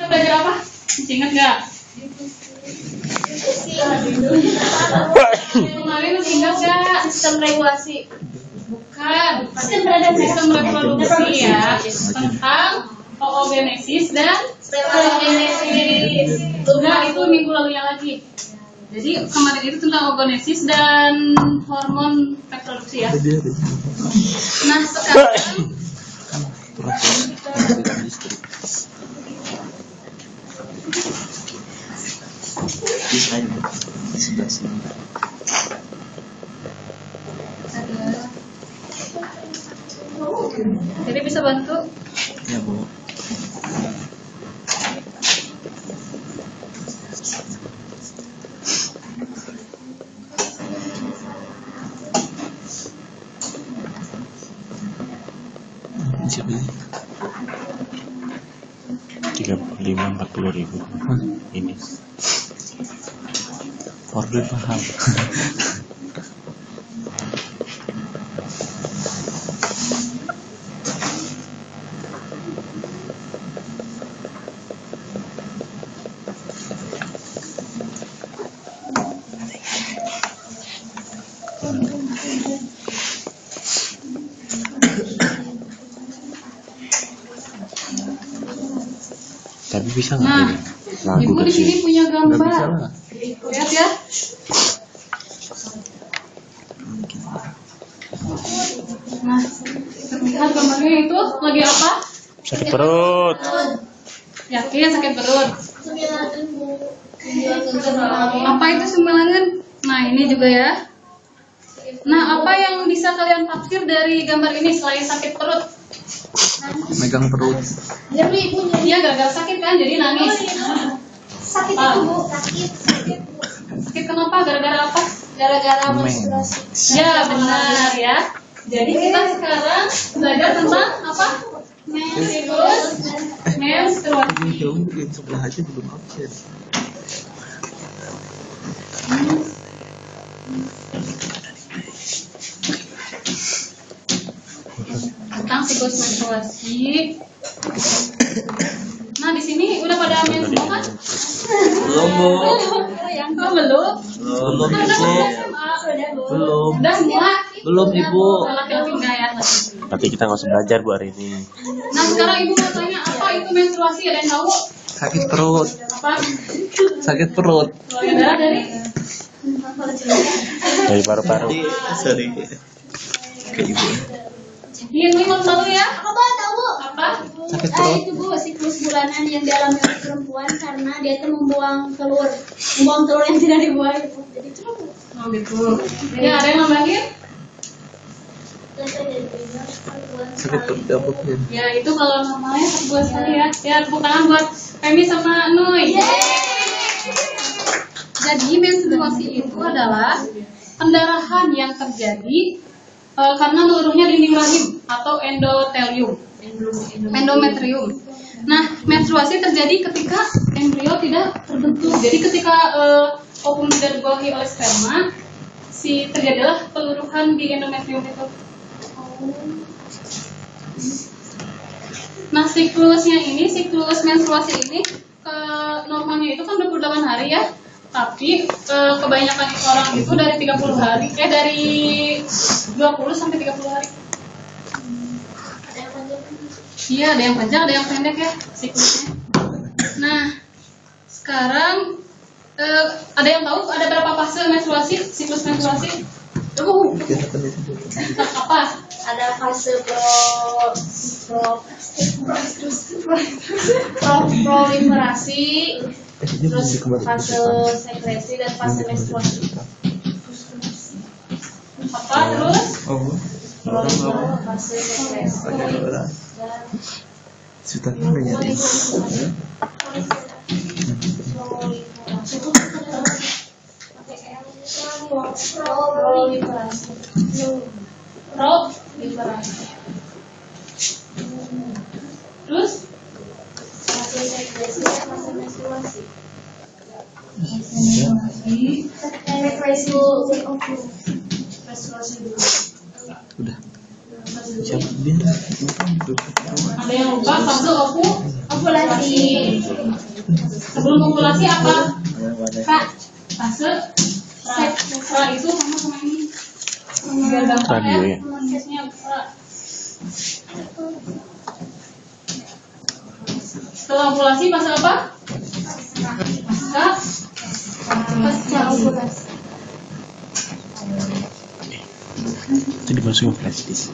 belajar apa? Masih ingat nggak? Kemarin masih ingat nggak? Sistem regulasi. Bukan. Sistem reproduksi ya. Tentang oogenesis dan spermatogenesis. Enggak, itu minggu lalunya lagi. Jadi kemarin itu tentang oogenesis dan hormon reproduksi ya. Nah sekarang jadi bisa bantu? Ya Bu. Siapa ini? 35-40 ribu. Ini Order mahal. tapi bisa nggak Nah, ini? Lagu ibu di sini kecil. punya Nggak bisa gambar. lah. Lihat ya. Nah, terlihat gambarnya itu lagi apa? Sakit perut. Yakin sakit perut? Apa itu sembilanan? Nah, ini juga ya. Nah, apa yang bisa kalian tafsir dari gambar ini selain sakit perut? Megang perut. Iya, gara-gara sakit kan, jadi nangis. Sakit itu Bu, sakit. Sakit kenapa? Gara-gara apa? Gara-gara Men. menstruasi. Ya, benar ya. Jadi kita sekarang belajar tentang apa? Siklus menstruasi. Ini jauh, yang sebelah aja belum absen. Tentang siklus menstruasi. Nah, di sini udah pada amin semua kan? Belum Bu. Yang belum? Belum Kan udah Ibu. masuk SMA. Belum. Udah semua? Belum Ibu. Laki-laki enggak ya? Berarti kita nggak usah belajar Bu hari ini. Nah, sekarang ibu mau tanya apa itu menstruasi? Ada yang tahu? Sakit perut. Apa? Sakit perut. Keluarga darah dari? Dari paru-paru. Sorry. Ke Ibu. Ini mau tahu ya? Aku boleh tahu Bu? Apa? Sakit perut. Itu Bu, siklus bulanan yang dialami oleh perempuan karena dia itu membuang telur yang tidak dibuang itu. Jadi itu Bu. Oh gitu. Ya, ada yang nambahin? Sakit perut dapet ya. Ya, itu kalau normalnya sebuah sekali ya. Ya, tepuk tangan buat Femi sama Nuy. Jadi menstruasi itu adalah pendarahan yang terjadi karena menurunnya dinding rahim atau endothelium, endometrium. Nah, menstruasi terjadi ketika embrio tidak terbentuk. Jadi ketika ovum tidak dibawahi oleh sperma, terjadilah peluruhan di endometrium itu. Nah, siklus menstruasi ini normalnya itu kan 28 hari ya. Tapi kebanyakan orang itu dari 30 hari, dari 20 sampai 30 hari. Iya, ada yang panjang, ada yang pendek ya siklusnya. Nah, sekarang ada yang tahu ada berapa fase menstruasi, siklus menstruasi? Apa? Ada fase proliferasi, terus fase sekresi dan fase menstruasi. Apa terus? Fase sekresi dan Sutarnya udah nyari. proliferasi. Terus Fase sekresi dan fase menstruasi. Sekresi menstruasi dulu. Udah. Siapa dia? ada yang lupa fase ovulasi. Sebelum ovulasi apa? Fase pra itu sama ini. Biar gampang Radio ya. ya. Prosesnya pra. Setelah ovulasi fase apa? Pasca ovulasi. Itu dimasukin flash disk.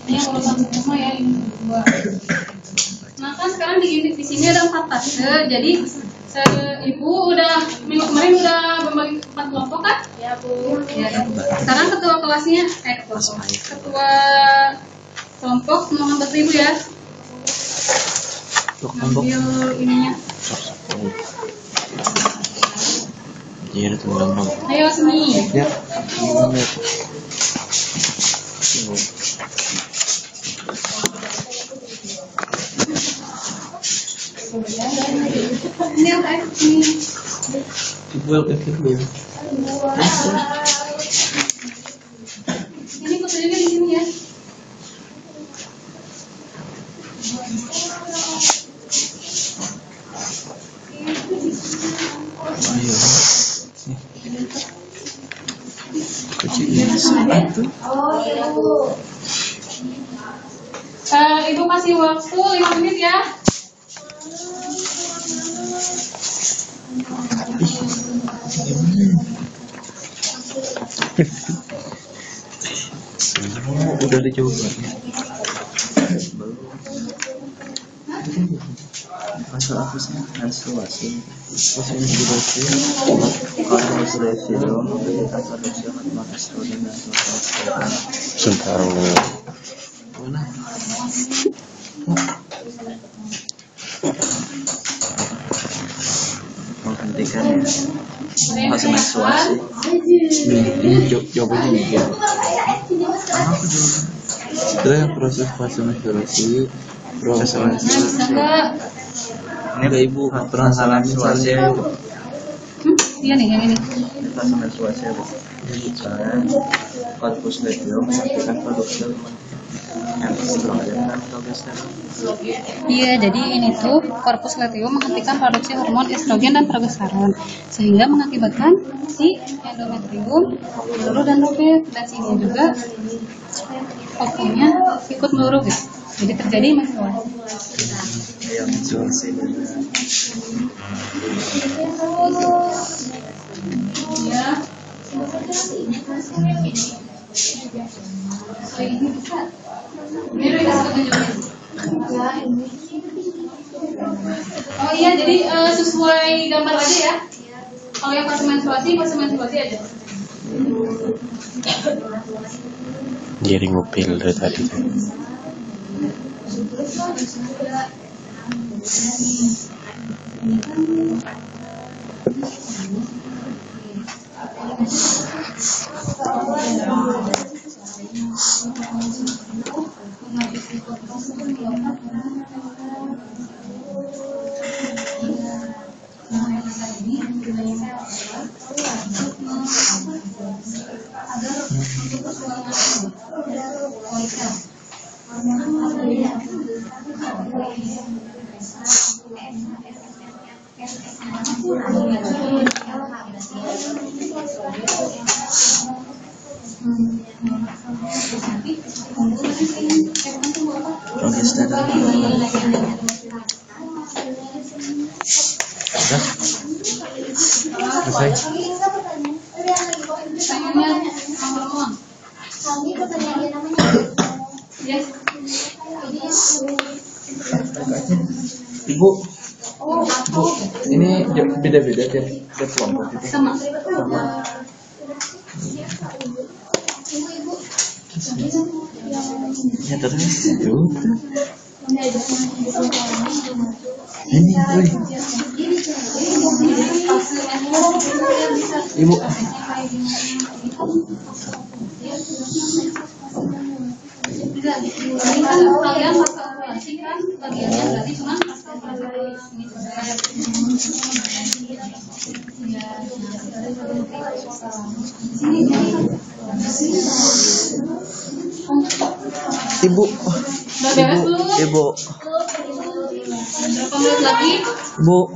Ini yang urutan semua ya, ini dua. Nah kan sekarang di sini ada 4 fase. Jadi ibu udah minggu kemarin udah membagi 4 kelompok kan? Ya bu. Ya. Sekarang ketua kelasnya, ketua kelompok mau ngambil ibu ya. Ambil ininya. Iya, itu gampang. Ayo sini. Ya. Ini apa ini? Dibuat ke sini. Ini kutunya di sini ya. Ayo. Kecilnya satu. Ibu kasih waktu 5 menit ya. Oh, udah ada jawabannya. Masalah apa sih? Menstruasi. Masih menstruasi. Kalau menstruasi dong, memberikan produksi hormon estrogen dan testosteron. Sebentar. Mana? Menghentikan ya. Fase menstruasi. Ini jawabannya nih ya. Apa dulu? Setelah proses fase menstruasi, proses Nah, bisa nggak? Enggak ibu, pernah ngalamin menstruasi ya, Bu. Iya nih yang ini. Ini fase menstruasi ya, Bu. Misalnya, corpus luteum menghasilkan produksi hormon estrogen dan progesteron. Iya, jadi ini tuh korpus luteum menghentikan produksi hormon estrogen dan progesteron sehingga mengakibatkan si endometrium meluru dan robek, dan sini juga ovumnya ikut meluru gitu. Jadi terjadi menstruasi. Ya, menstruasi Ya. Ini bisa. Ini udah dikasih petunjuknya. Oh iya, jadi sesuai gambar aja ya. Kalau yang fase menstruasi aja. Jadi mobil dari tadi tuh. progesteron. Selesai. Tangannya ngomong. Yes. Ibu, ini beda-beda tiap kelompok itu. Sama. Ya terus itu. Ini, woi. Ibu. Ini kan kalian pas kalkulasi kan bagiannya berarti cuma pas kalkulasi Ibu. udah beres belum? Ibu. Berapa menit lagi? Bu,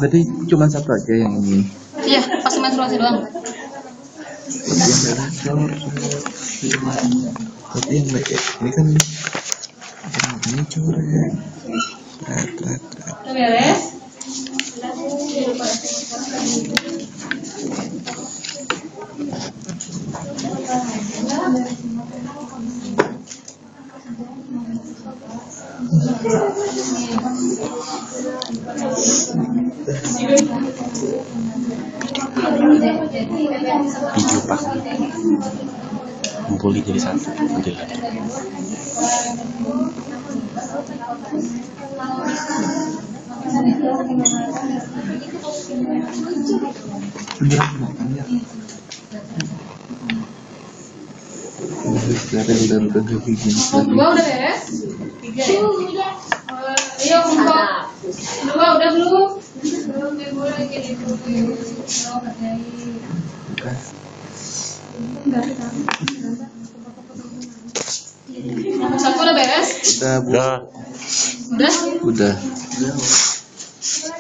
berarti cuma satu aja yang ini. Iya, fase menstruasi doang. Tapi yang ini kan ini coret. Udah beres? Video pak kumpulin jadi satu nanti lagi. Kelompok 2 udah beres? 3 ya? Ayo kelompok 2 udah belum? Belum boleh jadi dulu. Kelompok 1 udah beres? Udah, Bu. Udah. Udah? Udah.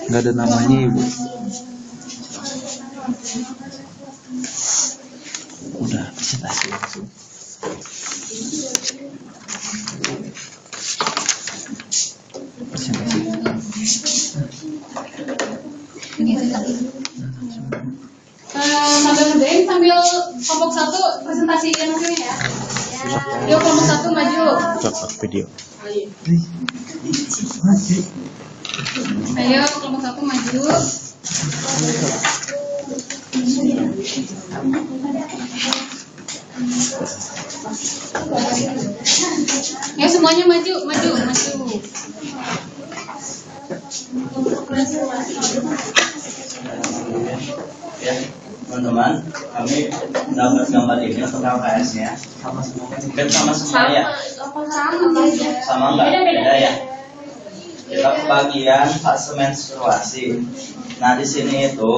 Nggak ada namanya, Ibu. Udah, presentasi langsung. Presentasi. Sambil ngerjain sambil kelompok 1 presentasi yang hasilnya ya. Yuk kelompok 1 maju. Coba video. Ayo kelompok 1 maju. Ya semuanya maju. Ya, teman-teman, kami dapat gambar ini untuk LKS-nya. Sama semua ya. Sama enggak? Beda ya. Kita ke bagian fase menstruasi. Nah, di sini itu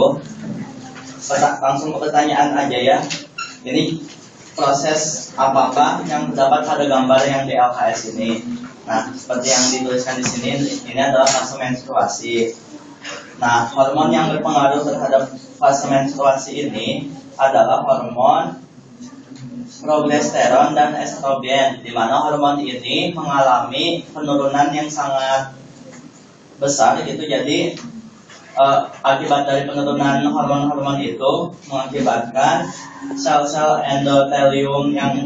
langsung ke pertanyaan aja ya. Ini proses apakah yang terdapat pada gambar yang di LKS ini? Nah, seperti yang dituliskan di sini, ini adalah fase menstruasi. Nah, hormon yang berpengaruh terhadap fase menstruasi ini adalah hormon progesteron dan estrogen, di mana hormon ini mengalami penurunan yang sangat besar gitu. Jadi akibat dari penurunan hormon-hormon itu mengakibatkan sel-sel endometrium yang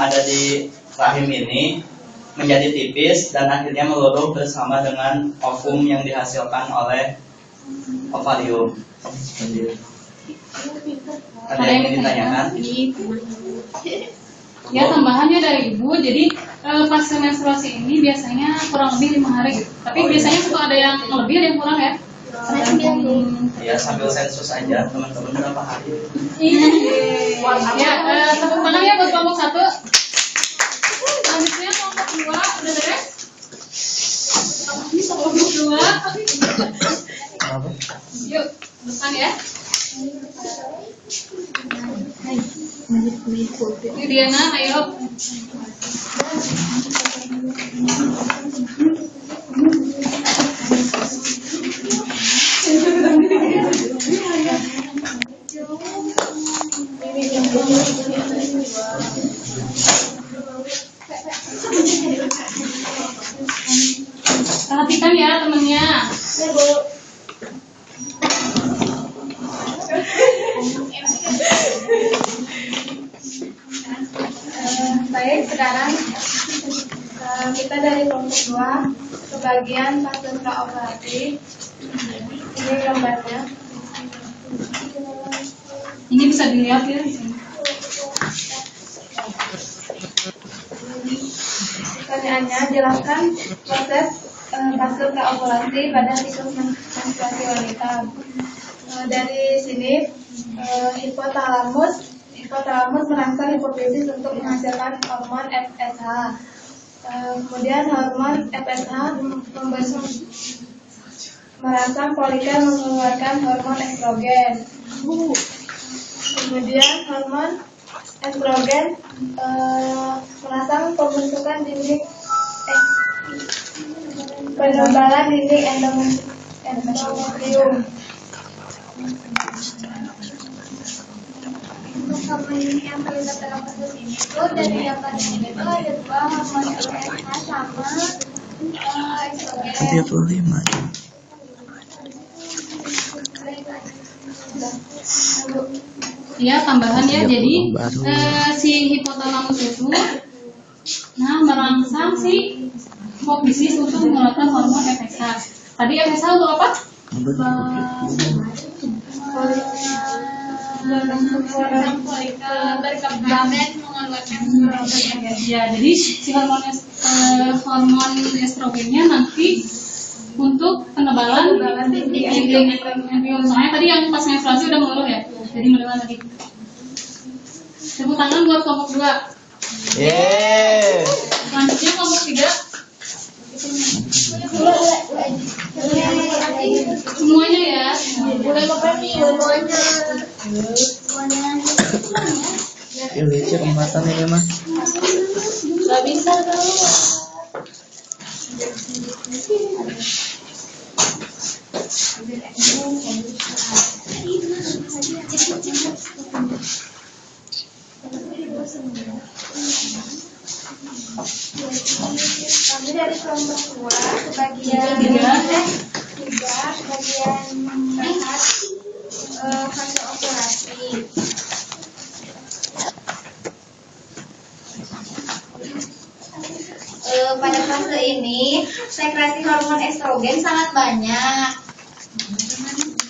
ada di rahim ini menjadi tipis dan akhirnya meluruh bersama dengan ovum yang dihasilkan oleh ovarium. Ada yang ingin ditanyakan? Ya tambahannya dari Ibu, jadi fase menstruasi ini biasanya kurang lebih 5 hari. Tapi biasanya suka ada yang lebih, ada yang kurang ya. Ya, sambil sensus aja teman-teman berapa hari. Ya, tepuk tangan ya buat kelompok 1. Selanjutnya kelompok 2 udah beres? Kelompok 2. Yuk, depan ya. Ini Diana, ayo. Perhatikan ya temennya. Baik, sekarang kita dari kelompok 2 ke bagian fase praoperatif. Ini gambarnya. Ini bisa dilihat ya di sini. Pertanyaannya, jelaskan proses fase praovulasi pada siklus menstruasi wanita. Dari sini hipotalamus merangsang hipofisis untuk menghasilkan hormon FSH. Kemudian hormon FSH merangsang folikel mengeluarkan hormon estrogen. Kemudian hormon estrogen merangsang pembentukan dinding penebalan dinding endometrium. Untuk hormon yang terlibat dalam proses ini itu dari daftar ini itu ada dua hormon LH sama estrogen. 35. Ya, tambahan ya. Jadi si hipotalamus itu merangsang si hipofisis untuk mengeluarkan hormon FSH. Tadi FSH untuk apa? Berkembang mengeluarkan Ya, jadi si hormon estrogennya nanti untuk penebalan dinding endometrium. Soalnya tadi yang pas menstruasi udah mengeluh ya, jadi menelan lagi. Tepuk tangan buat kelompok 2. Yeay. Selanjutnya kelompok 3. Semuanya ya. Boleh semuanya. Ya lucu kematan ini mah. Gak bisa tahu. Kami dari kelompok 2 sebagian 3 bagian melihat fase ovulasi. Pada fase ini sekresi hormon estrogen sangat banyak.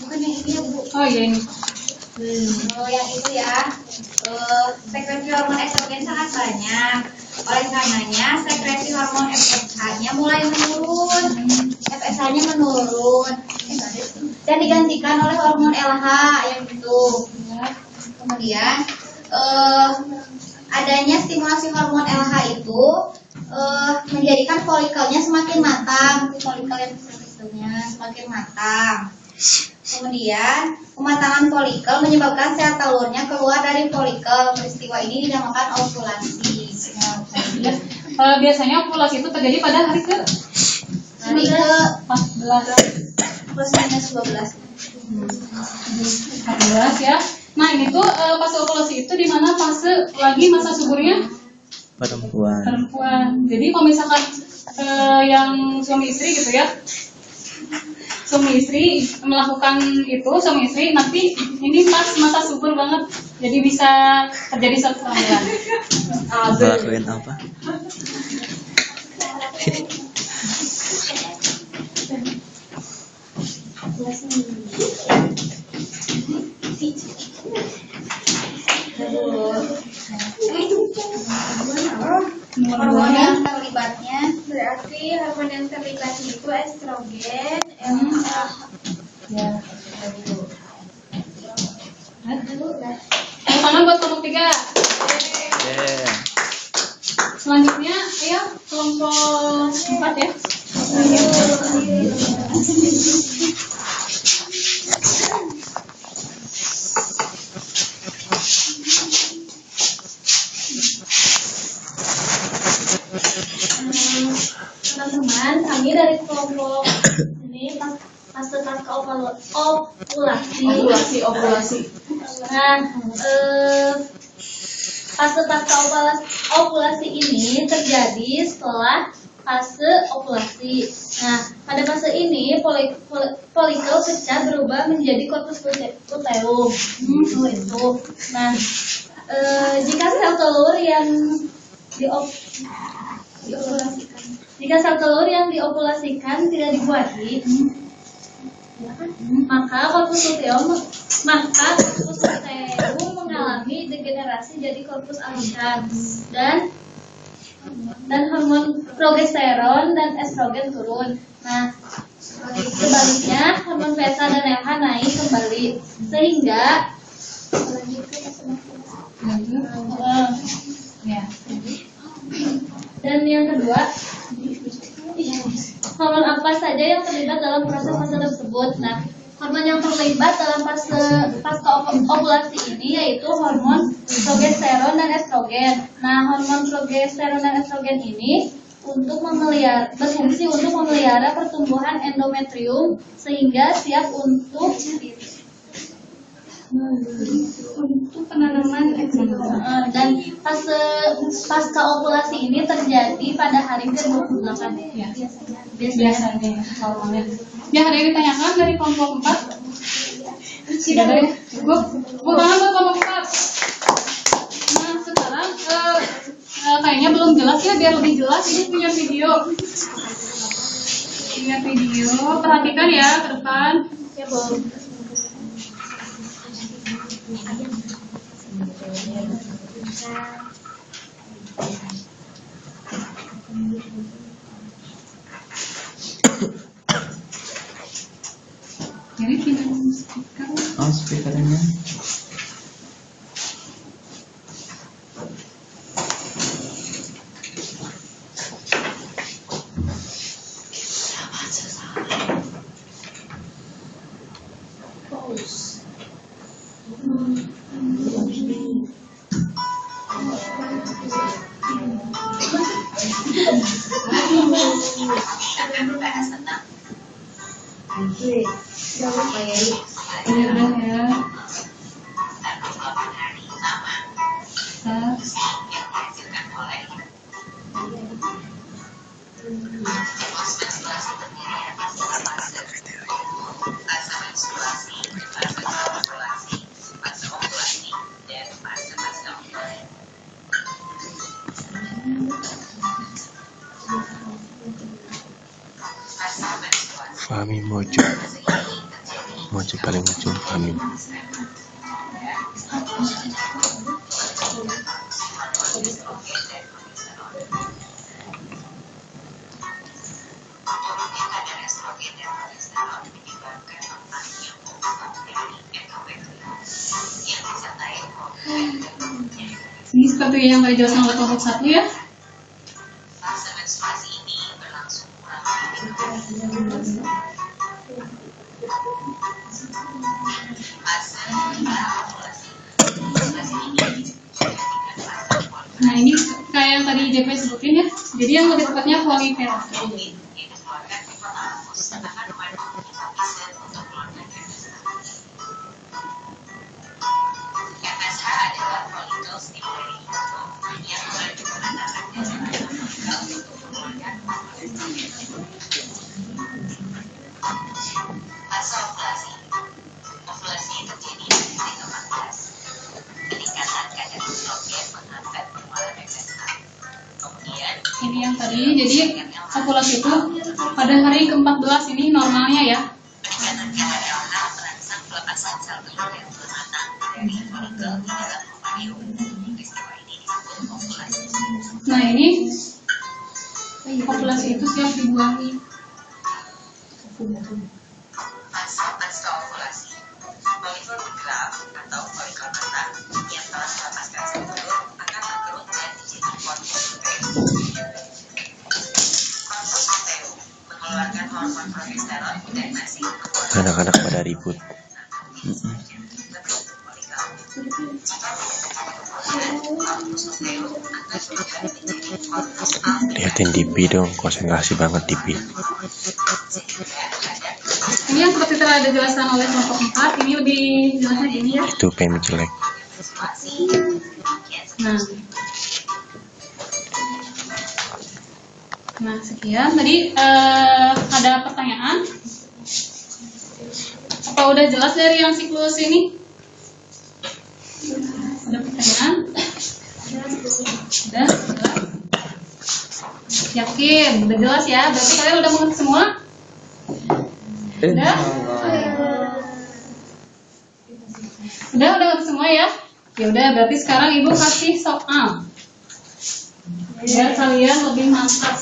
Bukan yang ini ya Bu. Oh iya ini. Yang itu ya. Sekresi hormon estrogen sangat banyak. Oleh karenanya sekresi hormon FSH-nya mulai menurun. FSH-nya menurun dan digantikan oleh hormon LH yang itu. Kemudian adanya stimulasi hormon LH itu menjadikan folikelnya semakin matang, folikel yang kecil-kecilnya semakin matang. Kemudian kematangan folikel menyebabkan sel telurnya keluar dari folikel. Peristiwa ini dinamakan ovulasi. Biasanya ovulasi itu terjadi pada hari ke 14 plus minus 12. 14 ya. Nah ini tuh fase ovulasi itu di mana fase lagi masa suburnya perempuan. Jadi kalau misalkan yang suami istri gitu ya, suami istri melakukan itu, suami istri nanti ini pas masa subur banget, jadi bisa terjadi suatu kehamilan. Ngelakuin apa? Hormon yang terlibatnya berarti hormon yang terlibat itu estrogen, LH. Ya. Tangan buat kelompok 3. Yeah. Selanjutnya, ayo kelompok 4 ya. Teman-teman, kami dari kelompok ini fase pasca ovulasi. Nah, fase pasca ovulasi ini terjadi setelah fase ovulasi. Nah, pada fase ini folikel pecah berubah menjadi corpus luteum. Itu. Nah, jika sel telur yang diovulasikan tidak dibuahi, maka corpus luteum mengalami degenerasi jadi corpus albicans dan hormon progesteron dan estrogen turun. Nah, sebaliknya hormon PSA dan LH naik kembali sehingga dan yang kedua, hormon apa saja yang terlibat dalam proses fase tersebut. Nah, hormon yang terlibat dalam fase pasca ovulasi ini yaitu hormon progesteron dan estrogen. Nah, hormon progesteron dan estrogen ini berfungsi untuk memelihara pertumbuhan endometrium sehingga siap untuk penanaman dan pasca ovulasi ini terjadi pada hari ke-28 ya. Biasanya normalnya. Yang ada yang ditanyakan dari kelompok 4? Tidak ada ya? Cukup. Tangan buat kelompok 4. Nah, sekarang kayaknya belum jelas ya, biar lebih jelas ini punya video. Perhatikan ya ke depan. ya Bu. Jadi pindah speaker. Oh, speakernya. Fahmi mojok paling ujung Fahmi. Ini seperti yang tadi jelaskan oleh kelompok 1 ya. Nah ini kayak yang tadi JP sebutin ya. Jadi yang lebih tepatnya follikel. Ini yang tadi, jadi ovulasi itu pada hari ke-14 ini normalnya ya. Nah ini ovulasi itu siap dibuahi. Pasca ovulasi, folikel bergerak atau folikel matang yang telah melepaskan sel telur akan berkerut dan menjadi korpus mengeluarkan hormon progesteron dan masih Anak-anak pada ribut. Lihatin Dipi dong, konsentrasi banget Dipi. Ini yang seperti telah ada jelaskan oleh kelompok 4, ini lebih jelasnya gini ya. Itu pengen jelek. Nah sekian tadi ada pertanyaan. Apa udah jelas dari yang siklus ini? Ada pertanyaan? Udah jelas? Yakin? Udah jelas ya? Berarti kalian udah mengerti semua? Udah? Udah ngerti semua ya? Ya udah, berarti sekarang ibu kasih soal biar kalian lebih mantap.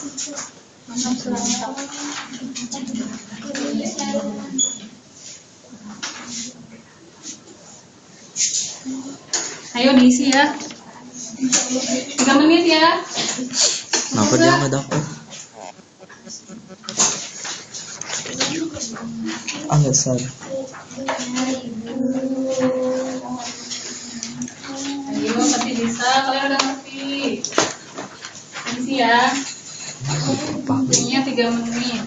Ayo diisi ya. 3 menit ya. Kenapa dia nggak dapat? Alasan. Ayo pasti bisa, kalian udah ngerti. Isi ya. Waktunya 3 menit.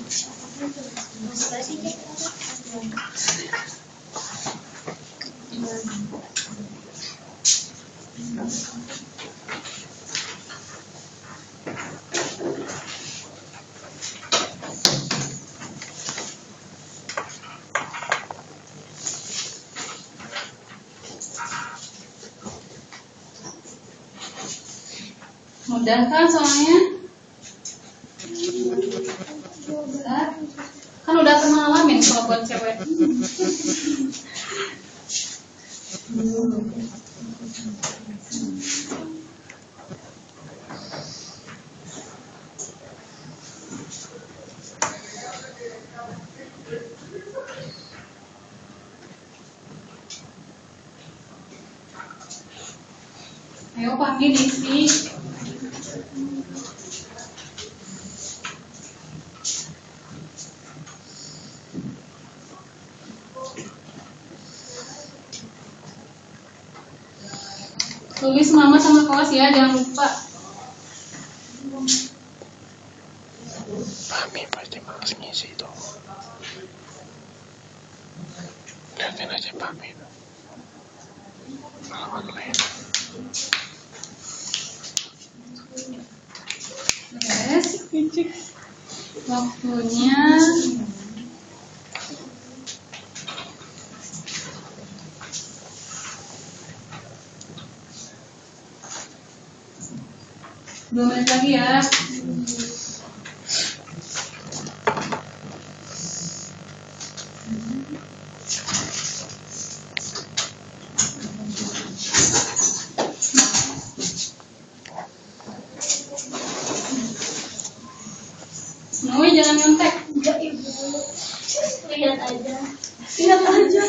Mudah kan soalnya? Kan udah pernah ngalamin kalau buat cewek. Ayo panggil diisi. Tulis nama sama kelas ya, jangan lupa. Fahmi pasti malas ngisi itu. Lihatin aja Fahmi. Lawan lain. Yes. Waktunya 2 menit lagi ya. Semuanya jangan nyontek. Enggak, Ibu. Lihat aja.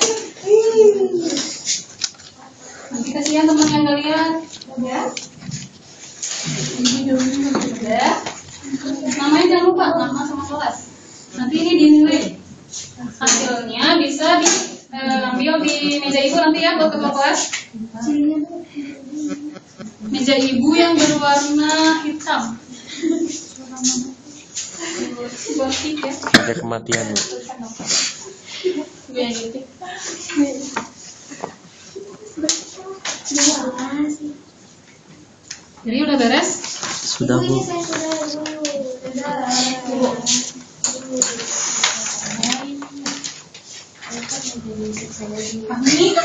Nanti kasihan teman yang gak lihat. Ya. Ini dulu udah. Namanya jangan lupa, nama sama kelas. Nanti ini dinilai. Hasilnya bisa diambil di meja ibu nanti ya buat ketua kelas. Meja ibu yang berwarna hitam. Gosip ya. Ada kematian nih. Biar gitu. Jadi udah beres? Sudah, Bu. Saya sudah dulu. Fahmi?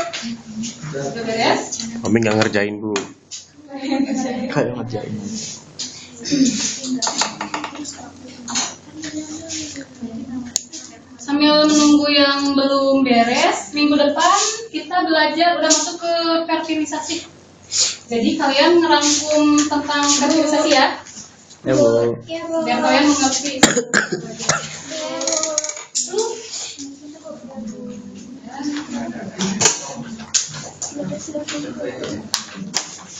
Udah beres? Mami nggak ngerjain Bu. Kayak ngerjain. Sambil menunggu yang belum beres, minggu depan kita belajar udah masuk ke fertilisasi. Jadi kalian ngerangkum tentang fertilisasi ya, Ya, Bu. biar kalian mengerti.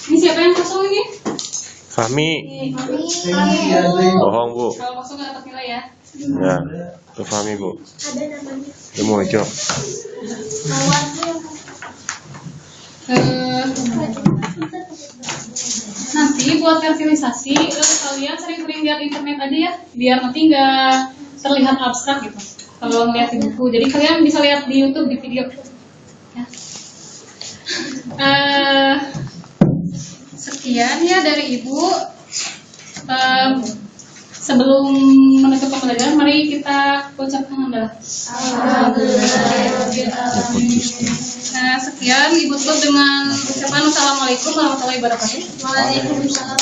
Ini siapa yang kosong ini? Fahmi. Fahmi. Bohong Bu. Kalau kosong nggak dapat nilai ya. Ya, itu Fahmi Bu. Ada namanya. Dia mau hijau. Nanti buat fertilisasi kalian sering-sering lihat internet aja ya, biar nanti nggak terlihat abstrak gitu kalau ngeliat di buku. Jadi kalian bisa lihat di YouTube, di video ya. Sekian ya dari Ibu. Sebelum menutup pembelajaran, mari kita ucapkan hamdalah. Nah, sekian Ibu tutup dengan ucapan Assalamualaikum warahmatullahi wabarakatuh. Waalaikumsalam.